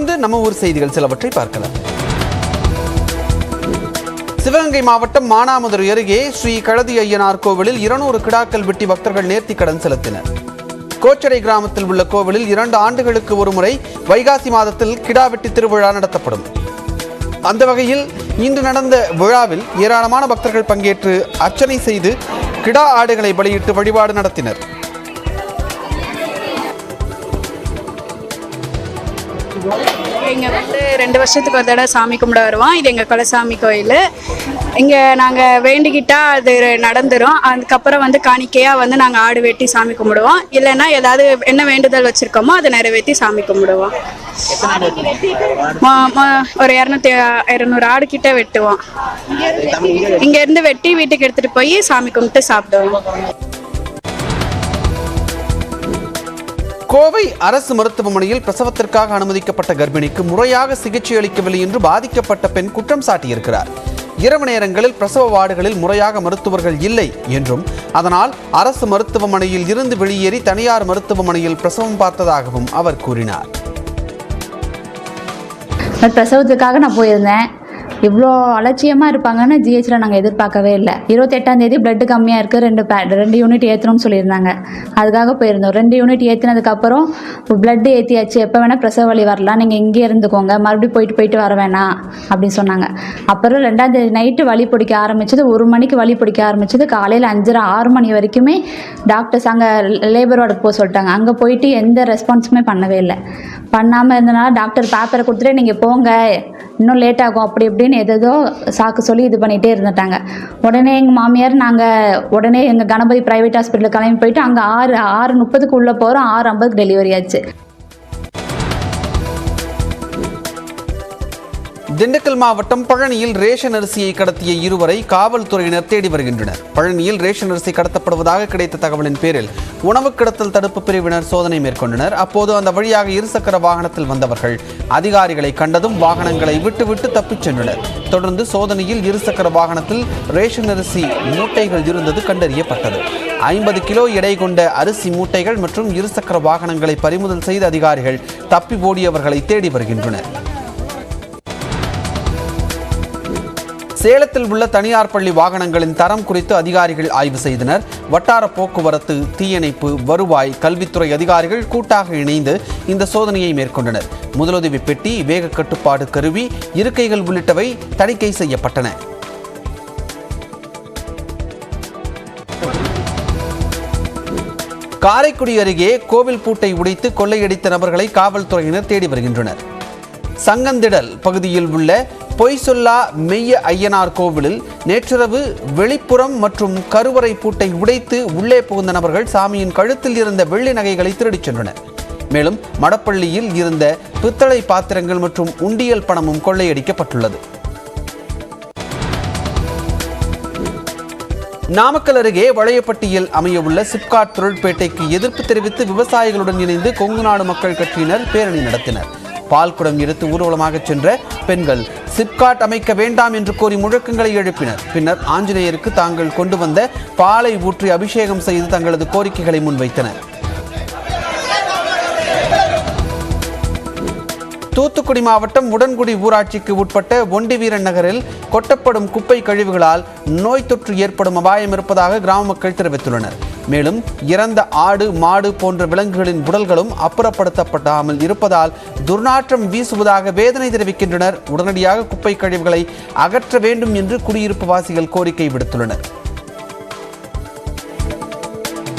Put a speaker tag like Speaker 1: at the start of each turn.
Speaker 1: தொடர்ந்து நம்ம ஊர் செய்திகள் சிலவற்றை பார்க்கலாம். சிவகங்கை மாவட்டம் மானாமதுரை அருகே ஸ்ரீ கழதி ஐயனார் கோவிலில் 200 கிடாக்கள் வெட்டி பக்தர்கள் நேர்த்தி கடன் செலுத்தினர். கோச்சடை கிராமத்தில் உள்ள கோவிலில் 2 ஆண்டுகளுக்கு ஒருமுறை வைகாசி மாதத்தில் கிடா வெட்டி திருவிழா நடத்தப்படும். அந்த வகையில் இன்று நடந்த விழாவில் ஏராளமான பக்தர்கள் பங்கேற்று அர்ச்சனை செய்து கிடா ஆடுகளை பலியிட்டு வழிபாடு நடத்தினர்.
Speaker 2: இங்கே 2 வருஷத்துக்கு ஒரு தடவை சாமி கும்பிட வருவோம். இது எங்கள் குலசாமி கோயில். இங்கே நாங்கள் வேண்டிக்கிட்டால் அது நடந்துடும். அதுக்கப்புறம் காணிக்கையாக நாங்கள் ஆடு வெட்டி சாமி கும்பிடுவோம். இல்லைன்னா ஏதாவது என்ன வேண்டுதல் வச்சுருக்கோமோ அதை நிறைவேற்றி சாமி கும்பிடுவோம். ஒரு 200 ஆடு கிட்ட வெட்டுவோம். இங்கேருந்து வெட்டி வீட்டுக்கு எடுத்துகிட்டு போய் சாமி கும்பிட்டு சாப்பிடுவோம்.
Speaker 1: கோவை அரசு மருத்துவமனையில் பிரசவத்திற்காக அனுமதிக்கப்பட்ட கர்ப்பிணிக்கு முறையாக சிகிச்சை அளிக்கவில்லை என்று பாதிக்கப்பட்ட பெண் குற்றம் சாட்டியிருக்கிறார். இரவு நேரங்களில் பிரசவ வார்டுகளில் முறையாக மருத்துவர்கள் இல்லை என்றும் அதனால் அரசு மருத்துவமனையில் இருந்து வெளியேறி தனியார் மருத்துவமனையில் பிரசவம் பார்த்ததாகவும் அவர் கூறினார்.
Speaker 3: பிரசவத்துக்காக நான் போயிருந்தேன். இவ்வளோ அலட்சியமாக இருப்பாங்கன்னு ஜிஹெச்சில் நாங்கள் எதிர்பார்க்கவே இல்லை. 28ஆம் தேதி பிளட்டு கம்மியாக இருக்குது, 2 யூனிட் ஏற்றணும்னு சொல்லியிருந்தாங்க. அதுக்காக போயிருந்தோம். 2 யூனிட் ஏற்றினதுக்கப்புறம் பிளட்டு ஏற்றியாச்சு, எப்போ வேணால் பிரசவ வலி வரலாம், நீங்கள் இங்கே இருந்துக்கோங்க, மறுபடியும் போயிட்டு வர வேணாம் அப்படின்னு சொன்னாங்க. அப்புறம் 2ஆம் தேதி நைட்டு வலி பிடிக்க ஆரம்பிச்சது. 1 மணிக்கு வலி பிடிக்க ஆரம்பிச்சது. காலையில் 5:30 6 மணி வரைக்குமே டாக்டர்ஸ் அங்கே லேபர் வார்டுக்கு போக சொல்லிட்டாங்க. அங்கே போயிட்டு எந்த ரெஸ்பான்ஸுமே பண்ணவே இல்லை. பண்ணாமல் இருந்தனால டாக்டர் பேப்பரை கொடுத்துட்டு நீங்கள் போங்க, இன்னும் லேட் ஆகும் அப்படி இப்படின்னு எதோ சாக்கு சொல்லி இது பண்ணிகிட்டே இருந்துட்டாங்க. உடனே எங்கள் மாமியார் உடனே எங்கள் கணபதி ப்ரைவேட் ஹாஸ்பிட்டலுக்கு கிளம்பி போயிட்டு அங்கே 6:30க்கு உள்ளே போகிறோம். 6:50க்கு டெலிவரி ஆச்சு.
Speaker 1: திண்டுக்கல் மாவட்டம் பழனியில் ரேஷன் அரிசியை கடத்திய 2 வரை காவல்துறையினர் தேடி வருகின்றனர். பழனியில் ரேஷன் அரிசி கடத்தப்படுவதாக கிடைத்த தகவலின் பேரில் உணவு கடத்தல் தடுப்பு பிரிவினர் சோதனை மேற்கொண்டனர். அப்போது அந்த வழியாக 2 சக்கர வாகனத்தில் வந்தவர்கள் அதிகாரிகளை கண்டதும் வாகனங்களை விட்டு தப்பிச் சென்றனர். தொடர்ந்து சோதனையில் 2 சக்கர வாகனத்தில் ரேஷன் அரிசி மூட்டைகள் இருந்தது கண்டறியப்பட்டது. 50 கிலோ எடை கொண்ட அரிசி மூட்டைகள் மற்றும் 2 சக்கர வாகனங்களை பறிமுதல் செய்த அதிகாரிகள் தப்பி ஓடியவர்களை தேடி வருகின்றனர். சேலத்தில் உள்ள தனியார் பள்ளி வாகனங்களின் தரம் குறித்து அதிகாரிகள் ஆய்வு செய்தனர். வட்டார போக்குவரத்து, தீயணைப்பு, வருவாய், கல்வித்துறை அதிகாரிகள் கூட்டாக இணைந்து இந்த சோதனையை மேற்கொண்டனர். முதலுதவி பெட்டி, வேக கட்டுப்பாடு கருவி, இருக்கைகள் உள்ளிட்டவை தணிக்கை செய்யப்பட்டன. காரைக்குடி அருகே கோவில் பூட்டை உடைத்து கொள்ளையடித்த நபர்களை காவல்துறையினர் தேடி வருகின்றனர். சங்கந்திடல் பகுதியில் உள்ள பொய்சொல்லா மெய்ய ஐயனார் கோவிலில் நேற்றிரவு வெளிப்புறம் மற்றும் கருவறை பூட்டை உடைத்து உள்ளே புகுந்த நபர்கள் சாமியின் கழுத்தில் இருந்த வெள்ளி நகைகளை திருடிச் சென்றனர். மேலும் மடப்பள்ளியில் இருந்த பித்தளை பாத்திரங்கள் மற்றும் உண்டியல் பணமும் கொள்ளையடிக்கப்பட்டுள்ளது. நாமக்கல் அருகே வளையப்பட்டியில் அமையவுள்ள சிப்காட் தொழிற்பேட்டைக்கு எதிர்ப்பு தெரிவித்து விவசாயிகளுடன் இணைந்து கொங்கு நாடு மக்கள் கட்சியினர் பேரணி நடத்தினர். பால்குடம் எடுத்து ஊர்வலமாக சென்ற பெண்கள் சிப்காட் அமைக்க வேண்டாம் என்று கோரி முழக்கங்களை எழுப்பினர். பின்னர் ஆஞ்சநேயருக்கு தாங்கள் கொண்டு வந்த பாலை ஊற்றி அபிஷேகம் செய்து தங்களது கோரிக்கைகளை முன்வைத்தனர். தூத்துக்குடி மாவட்டம் உடன்குடி ஊராட்சிக்கு உட்பட்ட ஒண்டிவீரன் நகரில் கொட்டப்படும் குப்பை கழிவுகளால் நோய் தொற்று ஏற்படும் அபாயம் இருப்பதாக கிராம மக்கள் தெரிவித்துள்ளனர். மேலும் இறந்த ஆடு, மாடு போன்ற விலங்குகளின் உடல்களும் அப்புறப்படுத்தப்படாமல் இருப்பதால் துர்நாற்றம் வீசுவதாக வேதனை தெரிவிக்கின்றனர். உடனடியாக குப்பை கழிவுகளை அகற்ற வேண்டும் என்று குடியிருப்பு வாசிகள் கோரிக்கை விடுத்துள்ளனர்.